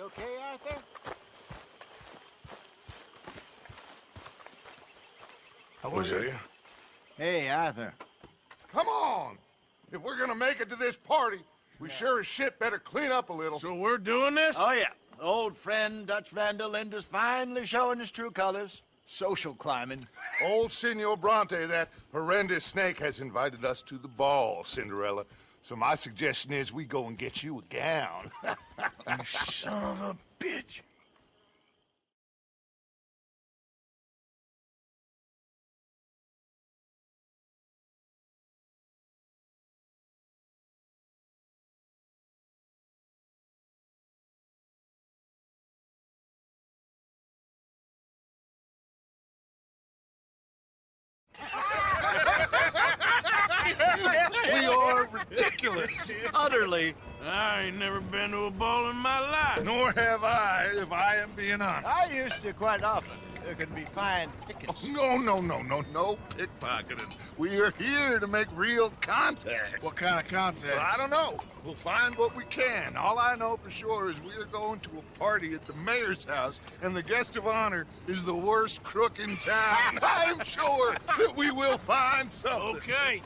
okay, Arthur? Hosea? Hey, Arthur. Come on! If we're gonna make it to this party, we sure as shit better clean up a little. So we're doing this? Oh, yeah. Old friend Dutch Van der Linde's finally showing his true colors. Social climbing. Old Senor Bronte, that horrendous snake, has invited us to the ball, Cinderella. So my suggestion is we go and get you a gown. You son of a bitch. We are ridiculous. Utterly. I ain't never been to a ball in my life. Nor have I, if I am being honest. I used to quite often. There can be fine pickets. No pickpocketing. We are here to make real contact. What kind of contact? I don't know. We'll find what we can. All I know for sure is we are going to a party at the mayor's house, and the guest of honor is the worst crook in town. I'm sure that we will find something. Okay.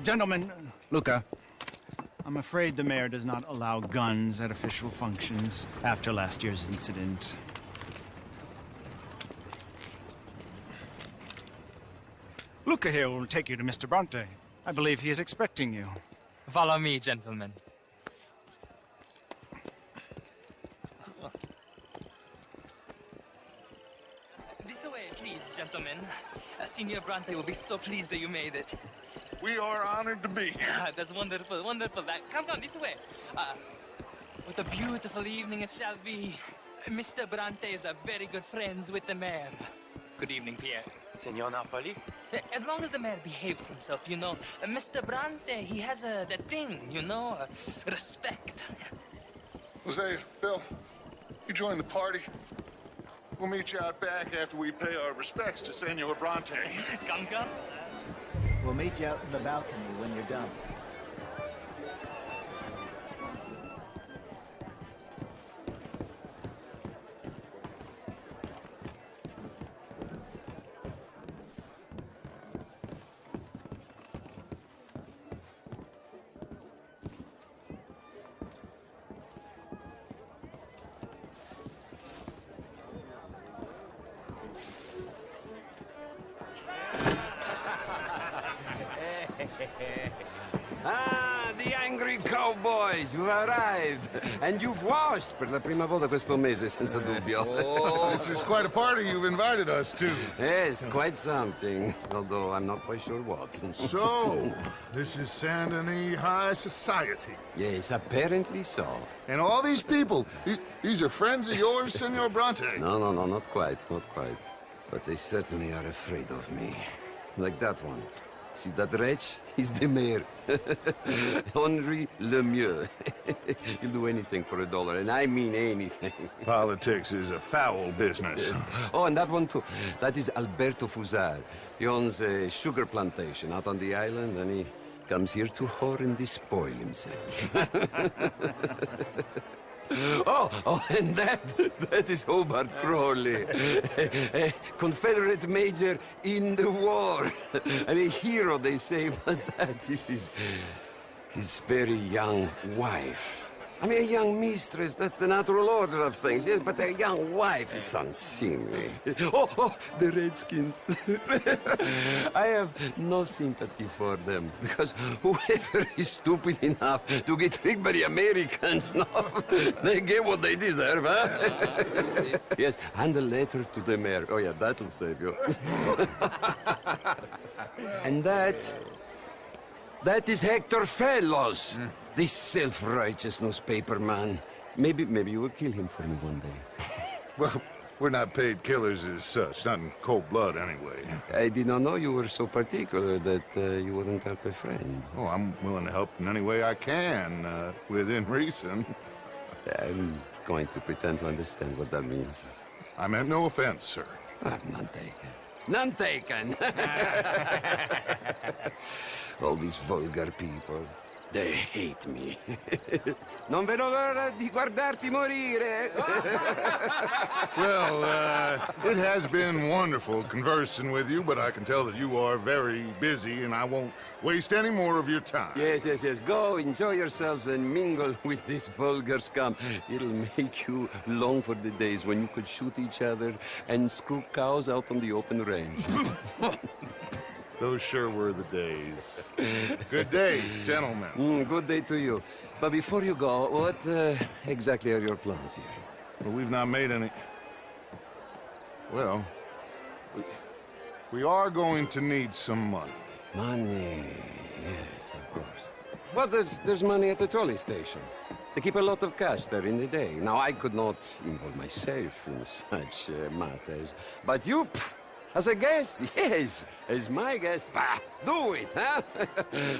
Gentlemen, Luca, I'm afraid the mayor does not allow guns at official functions after last year's incident. Luca here will take you to Mr. Bronte. I believe he is expecting you. Follow me, gentlemen. This way, please, gentlemen. Senior Bronte will be so pleased that you made it. We are honored to be here. That's wonderful, wonderful. Come, this way. What a beautiful evening it shall be. Mr. Bronte is a very good friends with the mayor. Good evening, Pierre. Senor Napoli? As long as the mayor behaves himself, you know. Mr. Bronte, he has that thing, you know, respect. Hosea, Bill, you join the party. We'll meet you out back after we pay our respects to Senor Bronte. Come. We'll meet you out in the balcony when you're done. The angry cowboys, you've arrived. And you've washed per la prima volta questo mese, senza dubbio. This is quite a party you've invited us to. Yes, quite something. Although I'm not quite sure what. So, this is Saint Denis High Society. Yes, apparently so. And all these people, these are friends of yours, Senor Bronte? No, not quite. But they certainly are afraid of me. Like that one. See that wretch? He's the mayor. Henri Lemieux. He'll do anything for $1, and I mean anything. Politics is a foul business. Yes. Oh, and that one too. That is Alberto Fusar. He owns a sugar plantation out on the island, and he comes here to whore and despoil himself. Oh, and that is Hobart Crawley, a Confederate major in the war. I mean, hero, they say, but that is his very young wife. I mean, a young mistress, that's the natural order of things, yes, but a young wife is unseemly. Oh, the Redskins. I have no sympathy for them, because whoever is stupid enough to get tricked by the Americans, no, they get what they deserve, huh? Yes, and a letter to the mayor. Oh, yeah, that'll save you. And that is Hector Fellows. This self-righteous newspaper man. Maybe you will kill him for me one day. Well, we're not paid killers as such, not in cold blood anyway. I did not know you were so particular that you wouldn't help a friend. Oh, I'm willing to help in any way I can, within reason. I'm going to pretend to understand what that means. I meant no offense, sir. I'm not taken. None taken. All these vulgar people. They hate me. Non vedo l'ora di guardarti morire. Well, it has been wonderful conversing with you, but I can tell that you are very busy, and I won't waste any more of your time. Yes. Go, enjoy yourselves, and mingle with this vulgar scum. It'll make you long for the days when you could shoot each other and screw cows out on the open range. Those sure were the days. Good day, gentlemen. Good day to you. But before you go, what exactly are your plans here? Well, we've not made any... Well, we are going to need some money. Money, yes, of course. Well, there's money at the trolley station. They keep a lot of cash there in the day. Now, I could not involve myself in such matters. But you, as a guest, yes, as my guest, bah, do it, huh?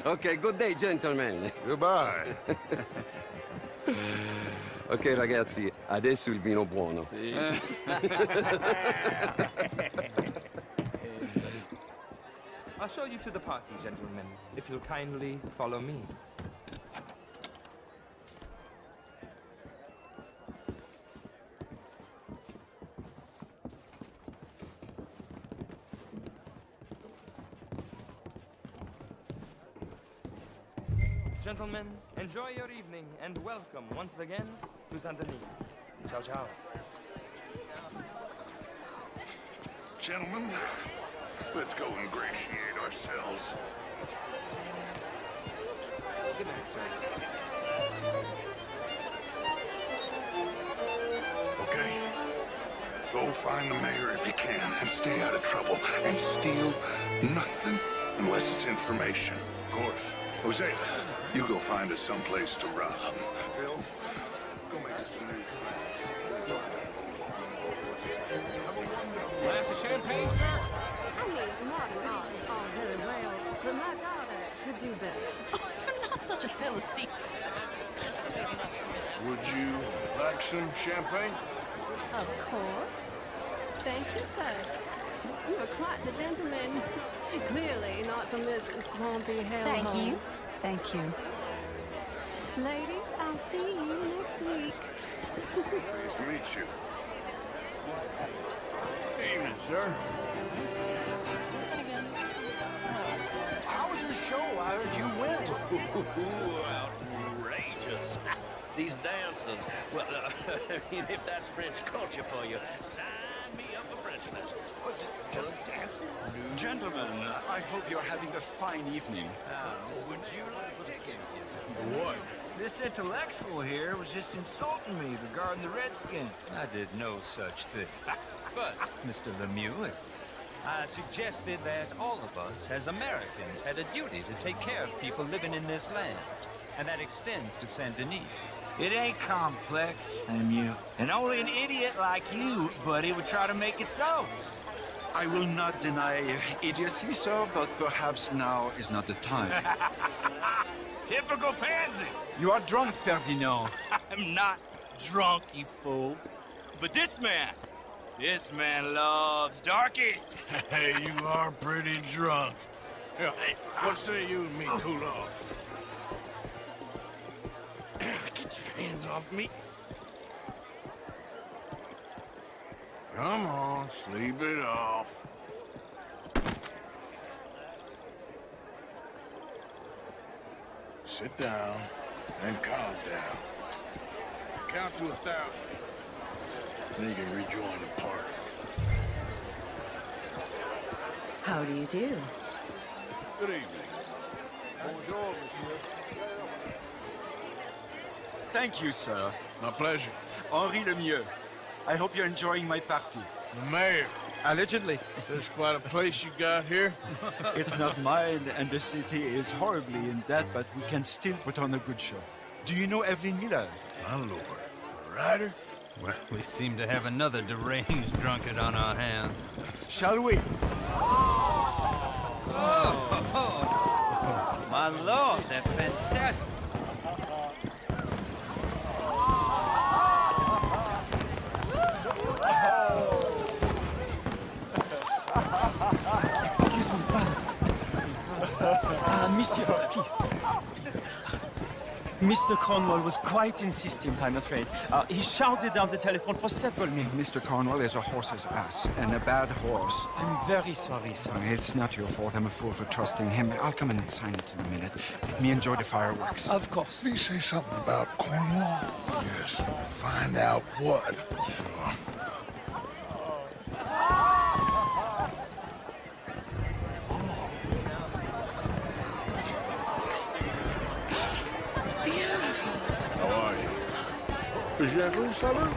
Okay, good day, gentlemen. Goodbye. Ok, ragazzi, adesso il vino buono. I'll show you to the party, gentlemen, if you'll kindly follow me. Gentlemen, enjoy your evening and welcome once again to Saint Denis. Ciao, ciao. Gentlemen, let's go ingratiate ourselves. Good night, sir. Okay? Go find the mayor if you can and stay out of trouble. And steal nothing unless it's information. Of course. Hosea, you go find us someplace to rob. Bill, go make us a new friend. Glass of champagne, sir? I mean, modern art is all very well, but my daughter could do better. Oh, you're not such a Philistine. Would you like some champagne? Of course. Thank you, sir. You are quite the gentleman. Clearly not from this swampy hellhole. Thank you. Thank you. Ladies, I'll see you next week. Nice to meet you. Evening, sir. How was the show? I heard you win. Outrageous. These dances. Well, if that's French culture for you, sign me up for French lessons. Was it just dancing? Gentlemen, I hope you're having a fine evening. Would you like tickets? What? This intellectual here was just insulting me regarding the Redskin. I did no such thing. But, Mr. Lemieux, I suggested that all of us, as Americans, had a duty to take care of people living in this land. And that extends to Saint Denis. It ain't complex, Lemieux. And only an idiot like you, buddy, would try to make it so. I will not deny idiocy, sir, but perhaps now is not the time. Typical pansy. You are drunk, Ferdinand. I'm not drunk, you fool. But this man loves darkies. Hey, you are pretty drunk. Yeah, what say you and me cool off? Get your hands off me. Come on, sleep it off. Sit down and calm down. Count to 1,000. Then you can rejoin the party. How do you do? Good evening. Bonjour, monsieur. Thank you, sir. My pleasure. Henri Lemieux. I hope you're enjoying my party. The mayor. Allegedly. There's quite a place you got here. It's not mine, and the city is horribly in debt, but we can still put on a good show. Do you know Evelyn Miller? My lord. A rider? Well, we seem to have another deranged drunkard on our hands. Shall we? Oh, my lord, they're fantastic. Monsieur, please. Please. Mr. Cornwall was quite insistent, I'm afraid. He shouted down the telephone for several minutes. Mr. Cornwall is a horse's ass, and a bad horse. I'm very sorry, sir. It's not your fault. I'm a fool for trusting him. I'll come in and sign it in a minute. Let me enjoy the fireworks. Of course. Did he say something about Cornwall? Yes. Find out what. Sure. Is that room cellar?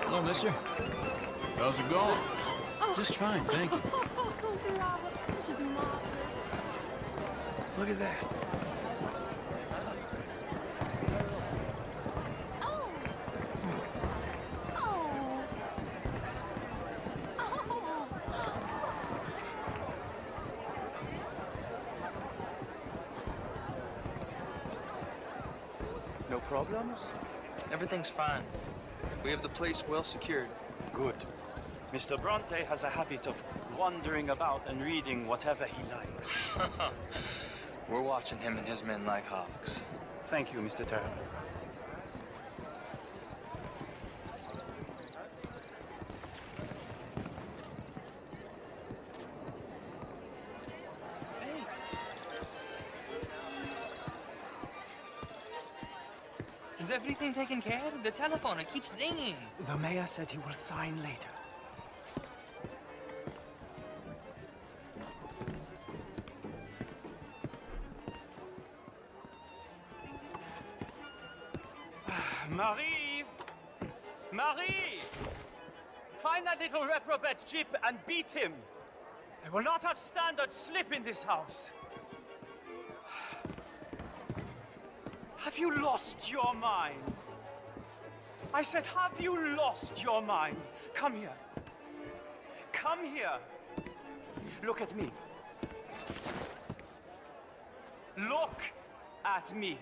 Hello, mister. How's it going? Just fine, thank you. Bravo. It's just marvelous. Look at that. Oh. Oh. Oh. No problems? Everything's fine. We have the place well secured. Good. Mr. Bronte has a habit of wandering about and reading whatever he likes. We're watching him and his men like hawks. Thank you, Mr. Turner. Is everything taken care of? The telephone, it keeps ringing. The mayor said he will sign later. Marie! Marie! Find that little reprobate Jip and beat him. I will not have standard slip in this house. Have you lost your mind? I said, have you lost your mind? Come here. Come here. Look at me. Look at me.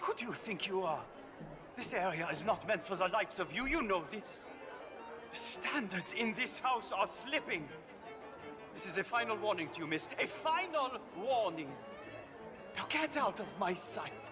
Who do you think you are? This area is not meant for the likes of you. You know this. The standards in this house are slipping. This is a final warning to you, miss. A final warning. Now get out of my sight.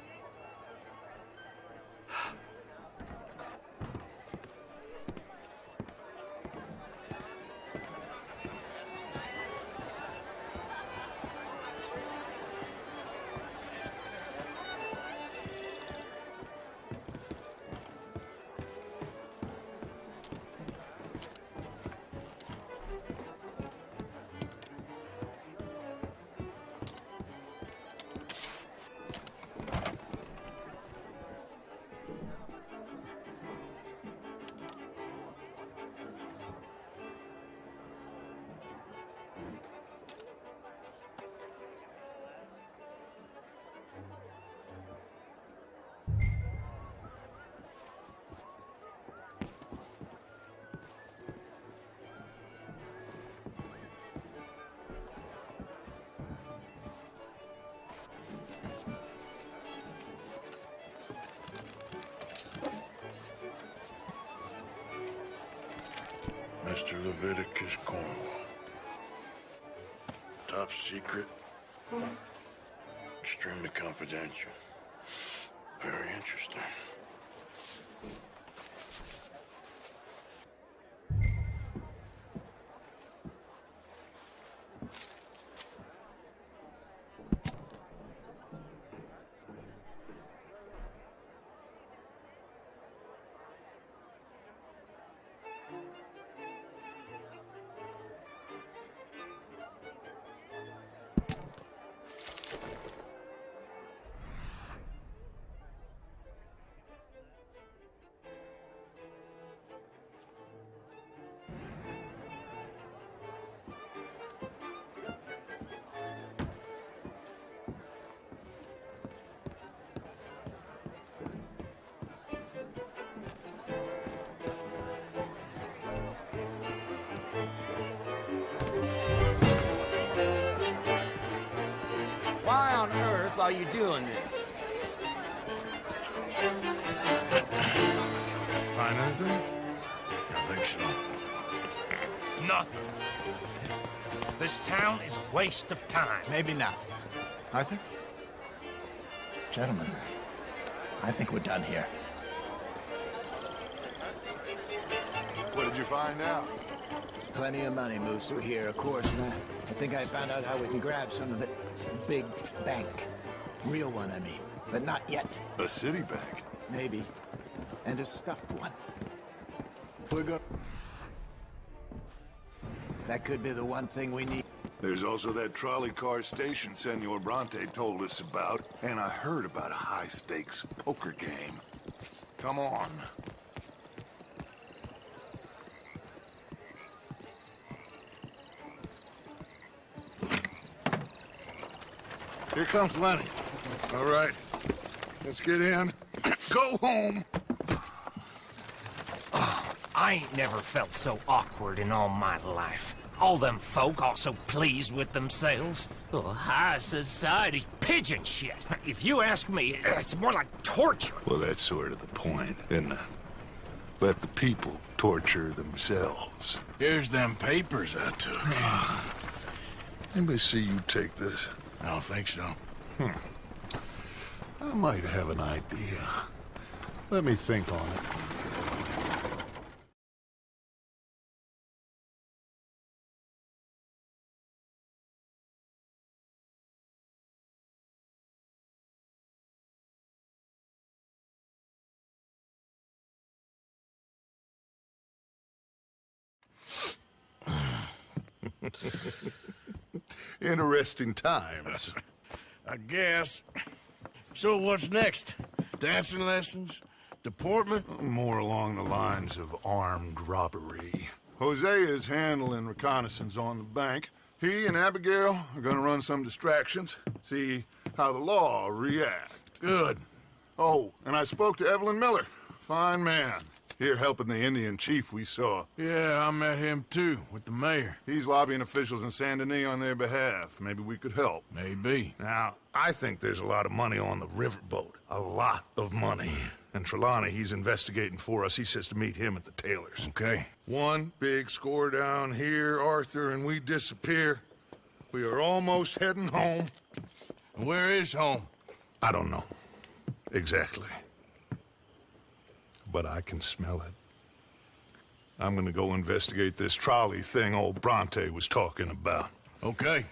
Mr. Leviticus Cornwall. Top secret. Extremely confidential. Very interesting. Why on earth are you doing this? Find anything? I think so. Nothing. This town is a waste of time. Maybe not. Arthur? Gentlemen, I think we're done here. What did you find out? There's plenty of money moves through here, of course, and I think I found out how we can grab some of it. A big bank. Real one, I mean. But not yet. A city bank? Maybe. And a stuffed one. If we're going... That could be the one thing we need. There's also that trolley car station Senor Bronte told us about, and I heard about a high-stakes poker game. Come on. Here comes Lenny. All right, let's get in. Go home. I ain't never felt so awkward in all my life. All them folk all so pleased with themselves. Oh, high society's pigeon shit. If you ask me, it's more like torture. Well, that's sort of the point, isn't it? Let the people torture themselves. Here's them papers I took. Anybody see you take this? I don't think so. I might have an idea. Let me think on it. Interesting times. I guess. So what's next? Dancing lessons? Deportment? More along the lines of armed robbery. Hosea is handling reconnaissance on the bank. He and Abigail are gonna run some distractions, see how the law react. Good. Oh, and I spoke to Evelyn Miller. Fine man. Here helping the Indian chief we saw. Yeah, I met him too, with the mayor. He's lobbying officials in Saint Denis on their behalf. Maybe we could help. Maybe. Now, I think there's a lot of money on the riverboat. A lot of money. And Trelawney, he's investigating for us. He says to meet him at the Taylor's. Okay. One big score down here, Arthur, and we disappear. We are almost heading home. Where is home? I don't know. Exactly. But I can smell it. I'm gonna go investigate this trolley thing old Bronte was talking about. Okay.